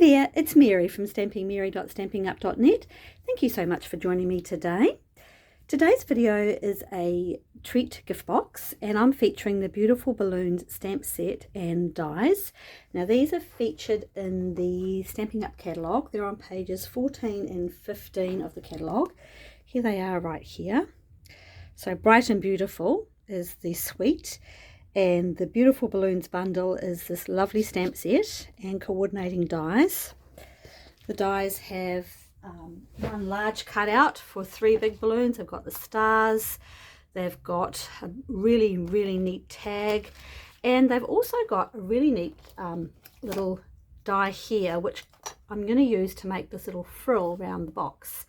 there, it's Mary from stampingmary.stampinup.net. Thank you so much for joining me today. Today's video is a treat gift box and I'm featuring the Beautiful Balloons stamp set and dies. Now these are featured in the Stampin' Up catalogue. They're on pages 14 and 15 of the catalogue. Here they are right here. So Bright and Beautiful is the suite, and the Beautiful Balloons bundle is this lovely stamp set and coordinating dies. The dies have one large cutout for 3 big balloons. They've got the stars, they've got a really neat tag, and they've also got a really neat little die here which I'm going to use to make this little frill around the box.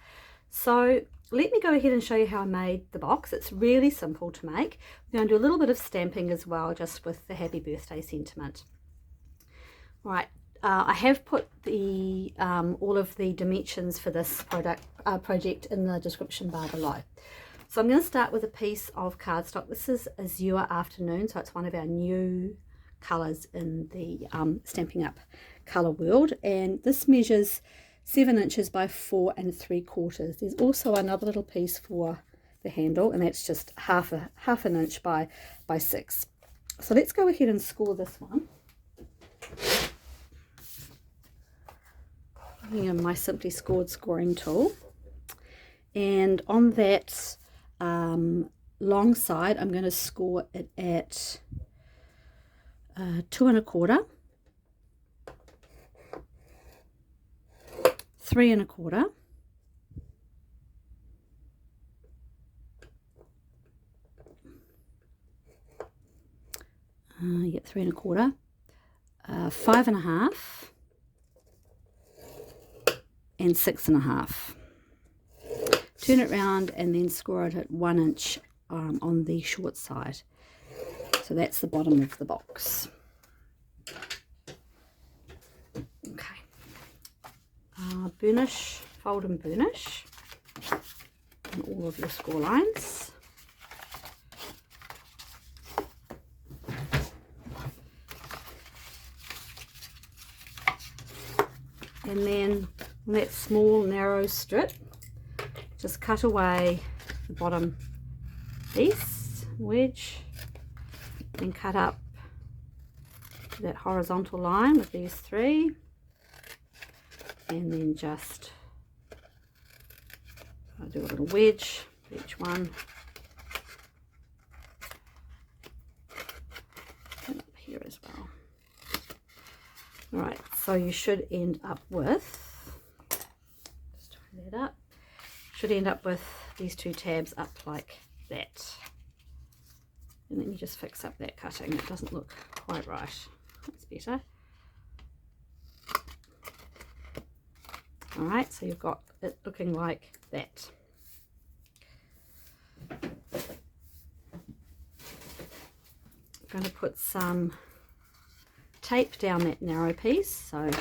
So let me go ahead and show you how I made the box. It's really simple to make. I'm going to do a little bit of stamping as well, just with the happy birthday sentiment. All right, I have put the all of the dimensions for this project in the description bar below. So I'm going to start with a piece of cardstock. This is Azure Afternoon, so it's one of our new colours in the Stampin' Up colour world, and this measures 7 inches by 4 3/4. There's also another little piece for the handle, and that's just half an inch by 6. So let's go ahead and score this one. Using my Simply Scored scoring tool, and on that long side I'm going to score it at 2 1/4, 3 1/4, you get 3 1/4, 5 1/2, and 6 1/2. Turn it round and then score it at 1 inch on the short side. So that's the bottom of the box. Okay. Burnish, fold and burnish on all of your score lines. And then on that small narrow strip, just cut away the bottom piece, wedge, and cut up that horizontal line with these 3, and then just I'll do a little wedge for each one, and up here as well. Alright, so you should end up with, just tie that up, should end up with these 2 tabs up like that. And let me just fix up that cutting, it doesn't look quite right. That's better. Alright, so you've got it looking like that. I'm going to put some tape down that narrow piece, so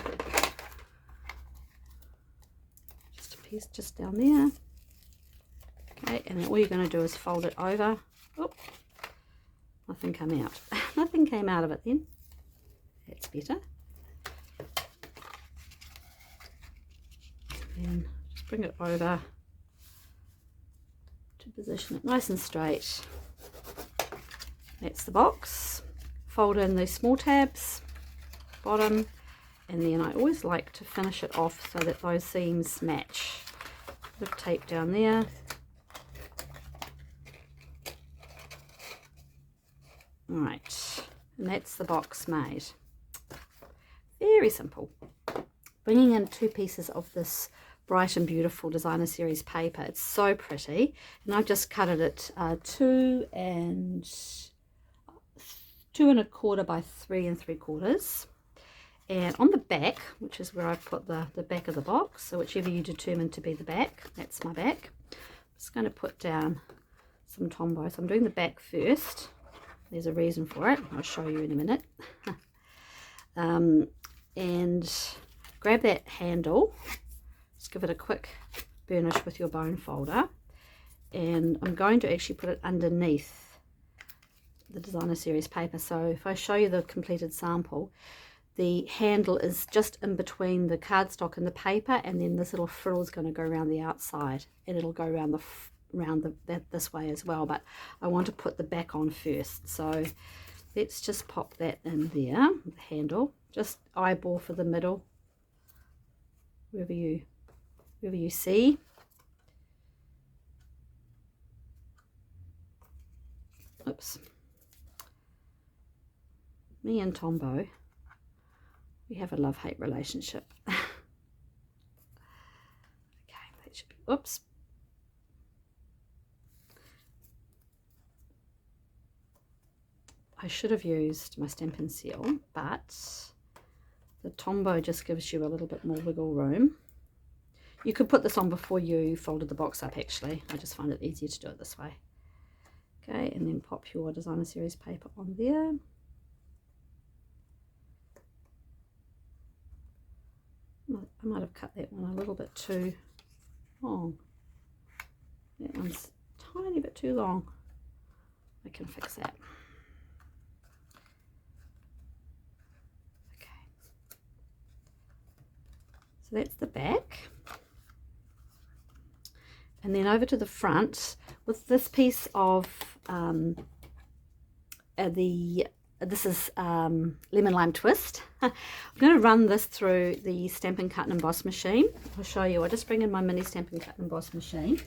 just a piece just down there. Okay, and then all you're going to do is fold it over. Oh, nothing came out. Nothing came out of it then. That's better. And just bring it over to position it nice and straight. That's the box. Fold in these small tabs, bottom, and then I always like to finish it off so that those seams match. Bit of tape down there. Alright, and that's the box made. Very simple. Bringing in 2 pieces of this Bright and Beautiful Designer Series paper. It's so pretty, and I've just cut it at 2 1/4 by 3 3/4. And on the back, which is where I put the back of the box, so whichever you determine to be the back, that's my back. I'm just going to put down some Tombow. So I'm doing the back first. There's a reason for it. I'll show you in a minute. And grab that handle. Just give it a quick burnish with your bone folder. And I'm going to actually put it underneath the Designer Series paper. So if I show you the completed sample, the handle is just in between the cardstock and the paper, and then this little frill is going to go around the outside, and it'll go around this way as well, but I want to put the back on first. So let's just pop that in there, the handle, just eyeball for the middle, wherever you see. Oops. Me and Tombow, we have a love-hate relationship. Okay, that should be, oops. I should have used my Stampin' Seal, but the Tombow just gives you a little bit more wiggle room. You could put this on before you folded the box up, actually. I just find it easier to do it this way. Okay, and then pop your designer series paper on there. I might have cut that one a little bit too long. That one's a tiny bit too long. I can fix that. Okay. So that's the back. And then over to the front with this piece of this is Lemon Lime Twist. I'm going to run this through the Stampin' Cut and Emboss machine. I'll show you. I just bring in my mini Stampin' Cut and Emboss machine,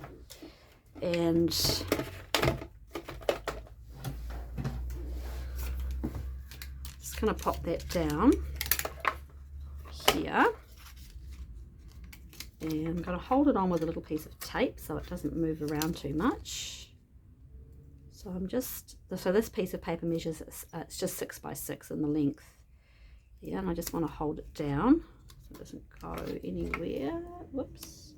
and just going to pop that down here. And I'm going to hold it on with a little piece of tape so it doesn't move around too much. So I'm just, so this piece of paper measures, it's just 6 by 6 in the length. Yeah, and I just want to hold it down so it doesn't go anywhere. Whoops.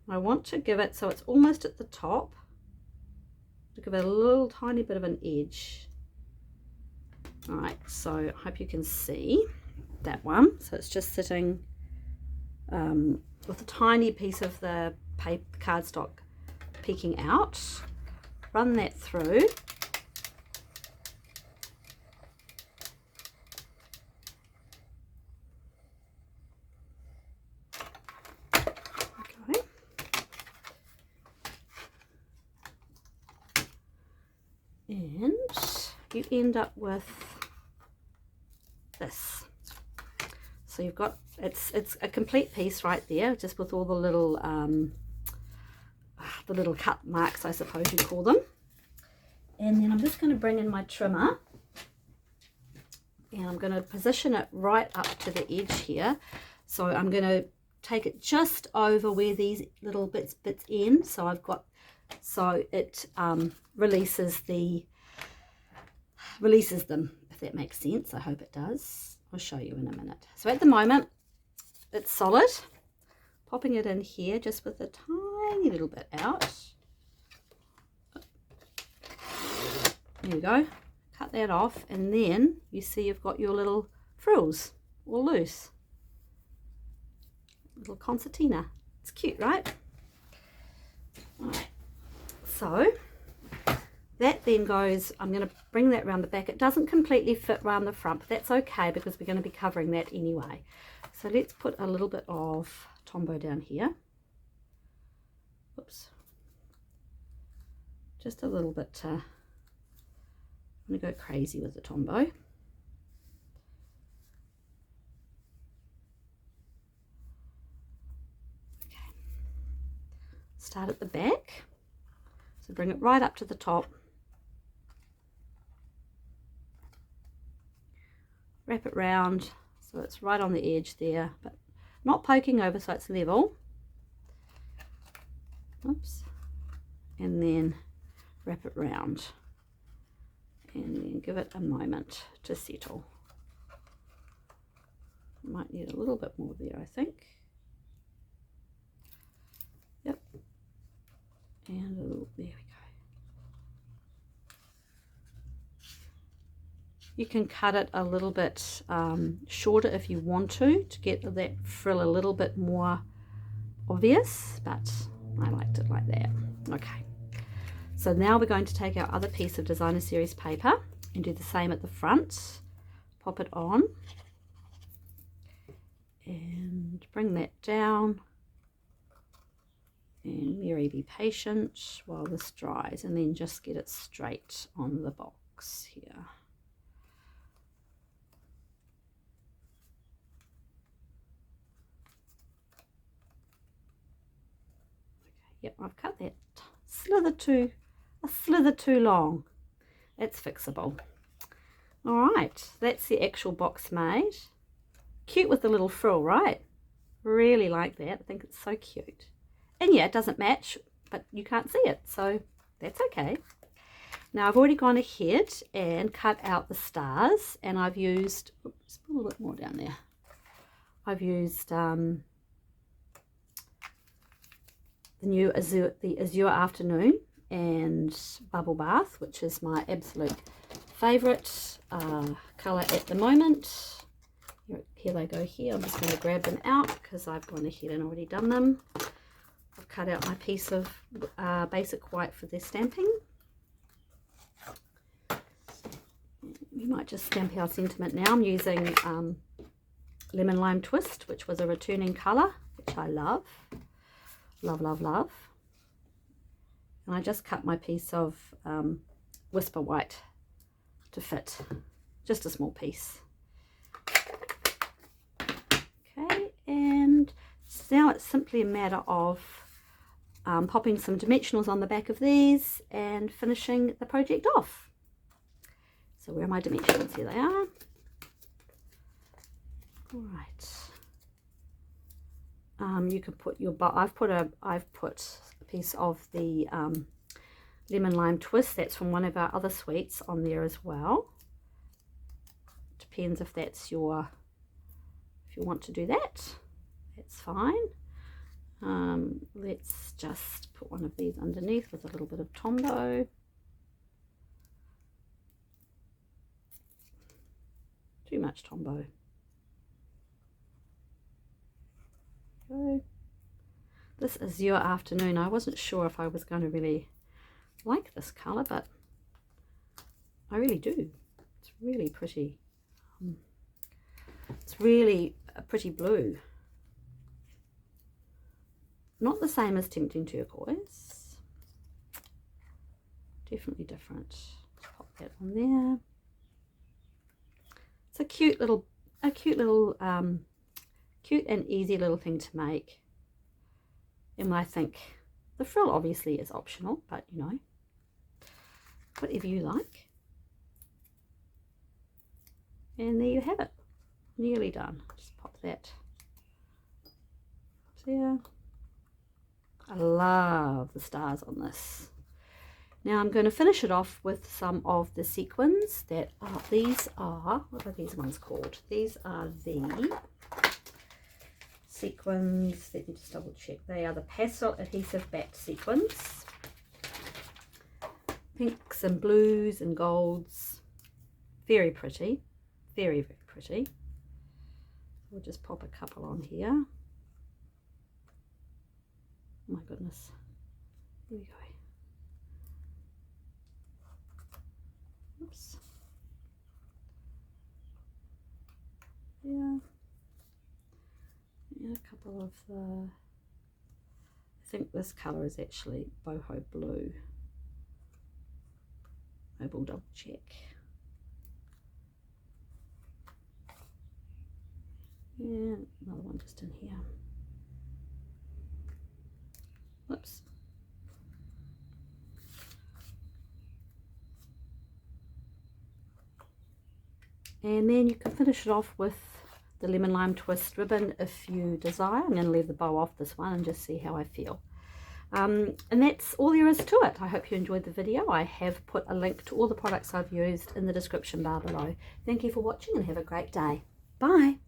I want to give it so it's almost at the top, to give it a little tiny bit of an edge. All right, so I hope you can see that one. So it's just sitting with a tiny piece of the paper cardstock peeking out. Run that through. Okay. And you end up with this. So you've got, it's a complete piece right there, just with all the little cut marks, I suppose you call them. And then I'm just going to bring in my trimmer, and I'm going to position it right up to the edge here. So I'm going to take it just over where these little bits end. So I've got, so it releases them, if that makes sense. I hope it does. I'll show you in a minute. So at the moment it's solid. Popping it in here just with a tiny little bit out. There you go. Cut that off, and then you see you've got your little frills all loose. Little concertina. It's cute, right? All right. So that then goes, I'm going to bring that around the back. It doesn't completely fit around the front, but that's okay because we're going to be covering that anyway. So let's put a little bit of Tombow down here. Oops. Just a little bit. I'm going to go crazy with the Tombow. Okay. Start at the back. So bring it right up to the top. Wrap it round so it's right on the edge there, but not poking over so it's level. Oops. And then wrap it round. And then give it a moment to settle. Might need a little bit more there, I think. Yep. And a little, there we go. You can cut it a little bit shorter if you want to get that frill a little bit more obvious, but I liked it like that. Okay, so now we're going to take our other piece of designer series paper and do the same at the front. Pop it on. and bring that down. And Mary, be patient while this dries, and then just get it straight on the box here. Yep, I've cut that a slither too long. It's fixable. All right, that's the actual box made. Cute with the little frill, right? Really like that. I think it's so cute. And yeah, it doesn't match, but you can't see it, so that's okay. Now I've already gone ahead and cut out the stars, and I've used, oops, a little bit more down there. I've used the Azure Afternoon and Bubble Bath, which is my absolute favourite colour at the moment. Here they go here. I'm just going to grab them out because I've gone ahead and already done them. I've cut out my piece of basic white for the stamping. We might just stamp our sentiment now. I'm using Lemon Lime Twist, which was a returning colour, which I love. Love, love, love. And I just cut my piece of Whisper White to fit. Just a small piece. Okay, and now it's simply a matter of popping some dimensionals on the back of these and finishing the project off. So where are my dimensions? Here they are. All right. You can put your, I've put a piece of the Lemon Lime Twist, that's from one of our other sweets, on there as well. Depends if that's your, if you want to do that, that's fine. Let's just put one of these underneath with a little bit of Tombow. Too much Tombow. Go. This is Your Afternoon. I wasn't sure if I was going to really like this colour, but I really do. It's really pretty. It's really a pretty blue. Not the same as Tempting Turquoise. Definitely different. Let's pop that on there. It's a cute and easy little thing to make. And I think the frill obviously is optional, but you know, whatever you like. And there you have it, nearly done. Just pop that there. I love the stars on this. Now I'm going to finish it off with some of the sequins that are, these are, what are these ones called? These are the sequins, let me just double check, they are the pastel adhesive backed sequins. Pinks and blues and golds. Very pretty. Very, very pretty. We'll just pop a couple on here. Oh my goodness. Here we go. Oops. Yeah. And a couple of the, I think this colour is actually boho blue. I will double check. Yeah, another one just in here. Whoops. And then you can finish it off with the Lemon Lime Twist ribbon if you desire. I'm going to leave the bow off this one and just see how I feel. And that's all there is to it. I hope you enjoyed the video. I have put a link to all the products I've used in the description bar below. Thank you for watching and have a great day. Bye.